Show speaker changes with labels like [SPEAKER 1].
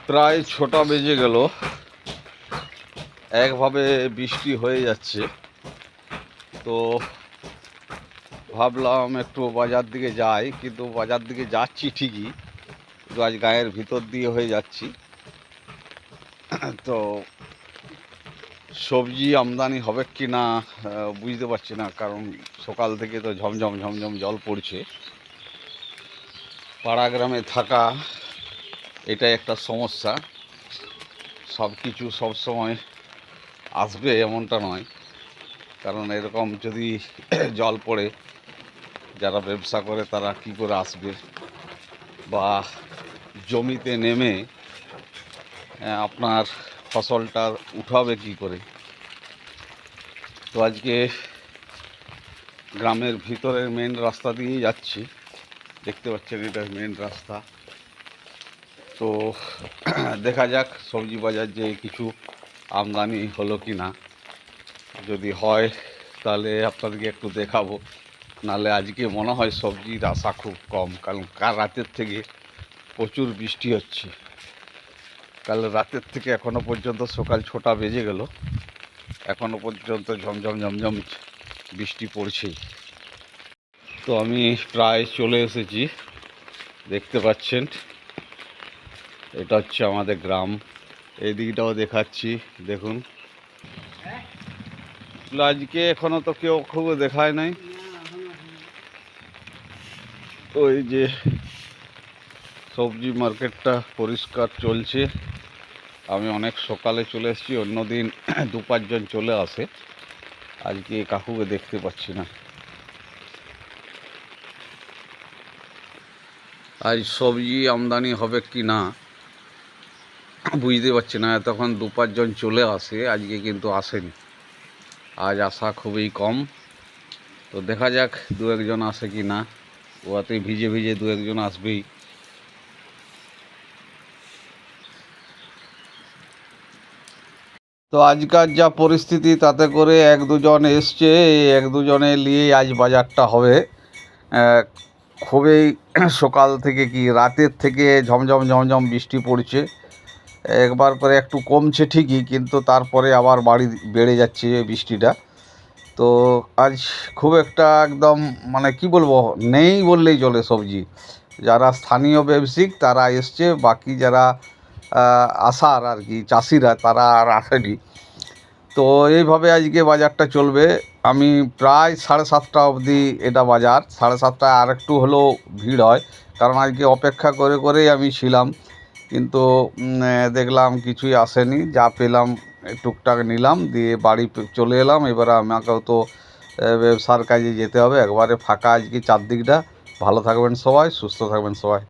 [SPEAKER 1] প্রায় ৬টা বেজে গেল, একভাবে বৃষ্টি হয়ে যাচ্ছে। তো ভাবলাম একটু বাজার দিকে যাই, কিন্তু বাজার দিকে যাচ্ছি ঠিকই, কিন্তু আজ গায়ের ভিতর দিয়ে হয়ে যাচ্ছি। তো সবজি আমদানি হবে কি না বুঝতে পারছি না, কারণ সকাল থেকে তো ঝমঝম ঝমঝম জল পড়ছে। পাড়া গ্রামে থাকা এটাই একটা সমস্যা। সব কিছু সবসময় আসবে এমনটা নয়, কারণ এরকম যদি জল পড়ে যারা ব্যবসা করে তারা কি করে আসবে, বা জমিতে নেমে আপনার ফসলটা উঠাবে কি করে। তো আজকে গ্রামের ভিতরের মেন রাস্তা দিয়েই যাচ্ছি, দেখতে পাচ্ছেন এটা মেন রাস্তা। তো দেখা যাক সবজি বাজার যে কিছু আমদানি হলো কি না, যদি হয় তাহলে আপনাদেরকে একটু দেখাবো। নাহলে আজকে মনে হয় সবজির আশা খুব কম, কারণ কাল রাতের থেকে প্রচুর বৃষ্টি হচ্ছে। কাল রাতের থেকে এখনও পর্যন্ত সকাল ৬টা বেজে গেল, এখনও পর্যন্ত ঝমঝম ঝমঝম বৃষ্টি পড়ছেই। তো আমি প্রায় চলে এসেছি, দেখতে পাচ্ছেন এটা হচ্ছে আমাদের গ্রাম। এই দিকটাও দেখাচ্ছি, দেখুন। আজকে এখনো তো কেউ খুব দেখায় নাই। তো এই যে সবজি মার্কেটটা পরিষ্কার চলছে। আমি অনেক সকালে চলে এসেছি, অন্যদিন ২-৫ জন চলে আসে, আজকে কাকুকে দেখতে পাচ্ছি না। আজ সবজি আমদানি হবে কি না বুঝতে পারছি না। তখন ২-৫ জন চলে আসে, আজকে কিন্তু আসেনি। আজ আসা খুবই কম। তো দেখা যাক ২-১ জন আসে কি না। ওতে ভিজে ভিজে ২-১ জন আসবেই। তো আজকাল যা পরিস্থিতি, তাতে করে ১-২ জন এসছে, এই ১-২ জনে নিয়েই আজ বাজারটা হবে। খুবই সকাল থেকে কি রাতের থেকে ঝমঝম ঝমঝম বৃষ্টি পড়ছে। একবার করে একটু কমছে ঠিকই, কিন্তু তারপরে আবার বেড়ে যাচ্ছে বৃষ্টিটা। তো আজ খুব একটা একদম মানে কি বলবো, নেই বললেই চলে সবজি। যারা স্থানীয় ব্যবসায়িক তারা এসছে, বাকি যারা আসার আর কি চাষিরা, তারা আর আসেনি। তো এইভাবে আজকে বাজারটা চলবে। আমি প্রায় 7:30 অবধি এটা বাজার, 7:30টায় আর একটু হলেও ভিড় হয়, কারণ আজকে অপেক্ষা করে করেই আমি ছিলাম। কিন্তু দেখলাম কিছুই আসেনি, যা পেলাম টুকটাক নিলাম, দিয়ে বাড়ি চলে এলাম। এবারে আমাকেও তো ব্যবসার কাজে যেতে হবে। একবারে ফাঁকা আজকে চারদিকটা। ভালো থাকবেন সবাই, সুস্থ থাকবেন সবাই।